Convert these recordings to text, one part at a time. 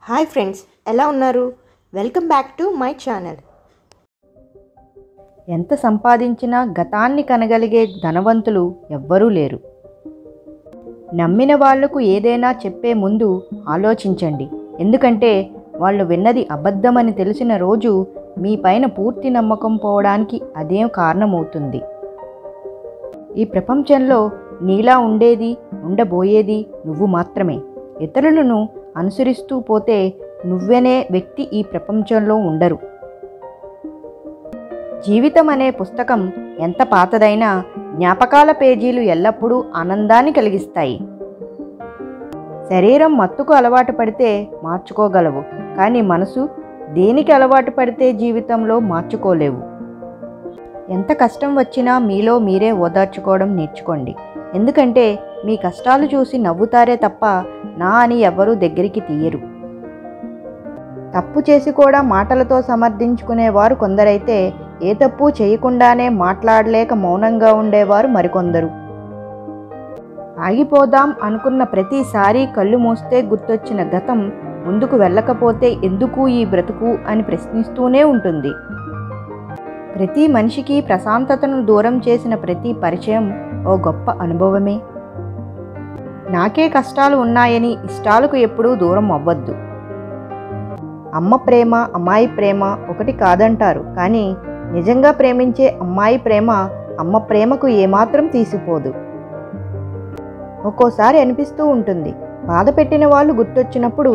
Hi friends, ఎలా ఉన్నారు? Welcome back to my channel. ఎంత సంపాదించినా గతాన్ని కనగలిగే ధనవంతులు ఎవ్వరూ లేరు. నమ్మిన వాళ్లకు ఏదైనా చెప్పే ముందు ఆలోచించండి. ఎందుకంటే వాళ్ళు విన్నది అబద్ధమని తెలిసిన రోజు మీ పైన పూర్తి నమ్మకం పోవడానికి అదేం కారణమవుతుంది. ఈ ప్రపంచంలో నీలా ఉండేది, ఉండబోయేది నువ్వు మాత్రమే. ఇతరులను అనుసరిస్తూ పోతే నువ్వనే వ్యక్తి ఈ ప్రపంచంలో ఉండరు. జీవితం అనే పుస్తకం ఎంత పాతదైనా జ్ఞాపకాల పేజీలు ఎల్లప్పుడూ ఆనందాన్ని కలిగిస్తాయి. శరీరం మత్తుకు అలవాటు పడితే మార్చుకోగలవు, కానీ మనసు దేనికి అలవాటు పడితే జీవితంలో మార్చుకోలేవు. ఎంత కష్టం వచ్చినా మీలో మీరే ఓదార్చుకోవడం నేర్చుకోండి. ఎందుకంటే మీ కష్టాలు చూసి నవ్వుతారే తప్ప నా అని ఎవరూ దగ్గరికి తీయరు. తప్పు చేసి కూడా మాటలతో సమర్థించుకునేవారు కొందరైతే ఏ తప్పు చేయకుండానే మాట్లాడలేక మౌనంగా ఉండేవారు మరికొందరు. ఆగిపోదాం అనుకున్న ప్రతిసారి కళ్ళు మూస్తే గుర్తొచ్చిన గతం ముందుకు వెళ్ళకపోతే ఎందుకు ఈ బ్రతుకు అని ప్రశ్నిస్తూనే ఉంటుంది. ప్రతి మనిషికి ప్రశాంతతను దూరం చేసిన ప్రతి పరిచయం ఓ గొప్ప అనుభవమే. నాకే కష్టాలు ఉన్నాయని ఇష్టాలకు ఎప్పుడూ దూరం అవ్వద్దు. అమ్మ ప్రేమ, అమ్మాయి ప్రేమ ఒకటి కాదంటారు, కానీ నిజంగా ప్రేమించే అమ్మాయి ప్రేమ అమ్మ ప్రేమకు ఏమాత్రం తీసిపోదు. ఒక్కోసారి అనిపిస్తూ ఉంటుంది, బాధ పెట్టిన వాళ్ళు గుర్తొచ్చినప్పుడు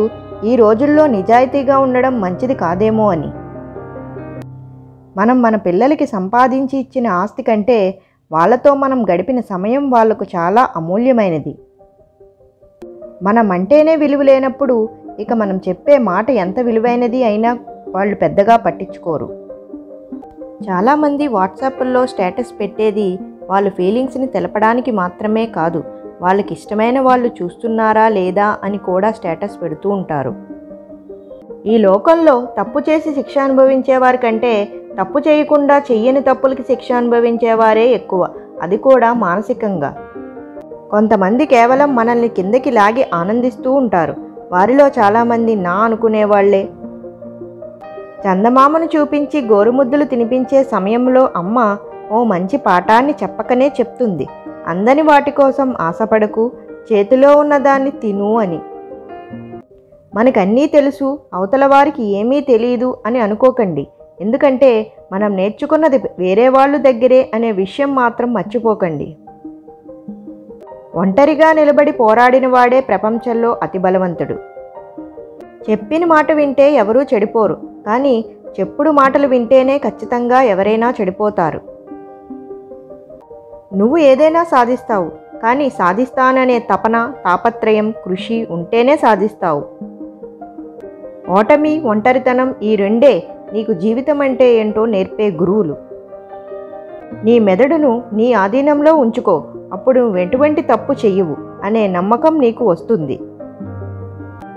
ఈ రోజుల్లో నిజాయితీగా ఉండడం మంచిది కాదేమో అని. మనం మన పిల్లలకి సంపాదించి ఇచ్చిన ఆస్తి కంటే వాళ్ళతో మనం గడిపిన సమయం వాళ్లకు చాలా అమూల్యమైనది. మనం అంటేనే విలువ లేనప్పుడు ఇక మనం చెప్పే మాట ఎంత విలువైనది అయినా వాళ్ళు పెద్దగా పట్టించుకోరు. చాలామంది వాట్సాప్లో స్టేటస్ పెట్టేది వాళ్ళ ఫీలింగ్స్ని తెలపడానికి మాత్రమే కాదు, వాళ్ళకి ఇష్టమైన వాళ్ళు చూస్తున్నారా లేదా అని కూడా స్టేటస్ పెడుతూ ఉంటారు. ఈ లోకంలో తప్పు చేసి శిక్ష అనుభవించేవారి కంటే తప్పు చేయకుండా చెయ్యని తప్పులకి శిక్ష అనుభవించేవారే ఎక్కువ, అది కూడా మానసికంగా. కొంతమంది కేవలం మనల్ని కిందకి లాగి ఆనందిస్తూ ఉంటారు. వారిలో చాలామంది నా అనుకునేవాళ్లే. చందమామను చూపించి గోరుముద్దలు తినిపించే సమయంలో అమ్మ ఓ మంచి పాఠాన్ని చెప్పకనే చెప్తుంది, అందని వాటి కోసం ఆశపడకు, చేతిలో ఉన్నదాన్ని తిను అని. మనకన్నీ తెలుసు, అవతల వారికి ఏమీ తెలియదు అని అనుకోకండి. ఎందుకంటే మనం నేర్చుకున్నది వేరే వాళ్ళు దగ్గరే అనే విషయం మాత్రం మర్చిపోకండి. ఒంటరిగా నిలబడి పోరాడిన వాడే ప్రపంచంలో అతి బలవంతుడు. చెప్పిన మాట వింటే ఎవరూ చెడిపోరు, కానీ చెప్పుడు మాటలు వింటేనే ఖచ్చితంగా ఎవరైనా చెడిపోతారు. నువ్వు ఏదైనా సాధిస్తావు, కానీ సాధిస్తాననే తపన, తాపత్రయం, కృషి ఉంటేనే సాధిస్తావు. ఓటమి, ఒంటరితనం ఈ రెండే నీకు జీవితం అంటే ఏంటో నేర్పే గురువులు. నీ మెదడును నీ ఆధీనంలో ఉంచుకో, అప్పుడు నువ్వు ఎటువంటి తప్పు చెయ్యవు అనే నమ్మకం నీకు వస్తుంది.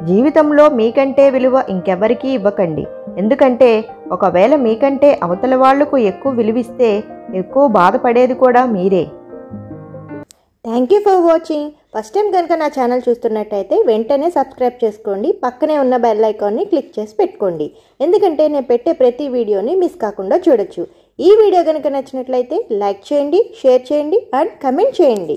జీవితంలో మీకంటే విలువ ఇంకెవరికీ ఇవ్వకండి. ఎందుకంటే ఒకవేళ మీకంటే అవతల వాళ్లకు ఎక్కువ విలువిస్తే ఎక్కువ బాధపడేది కూడా మీరే. Thank you for watching. First time కనుక నా ఛానల్ చూస్తున్నట్టయితే వెంటనే సబ్స్క్రైబ్ చేసుకోండి. పక్కనే ఉన్న బెల్ ఐకాన్ని క్లిక్ చేసి పెట్టుకోండి. ఎందుకంటే నేను పెట్టే ప్రతి వీడియోని మిస్ కాకుండా చూడొచ్చు. ఈ వీడియో కనుక నచ్చినట్లయితే లైక్ చేయండి, షేర్ చేయండి అండ్ కమెంట్ చేయండి.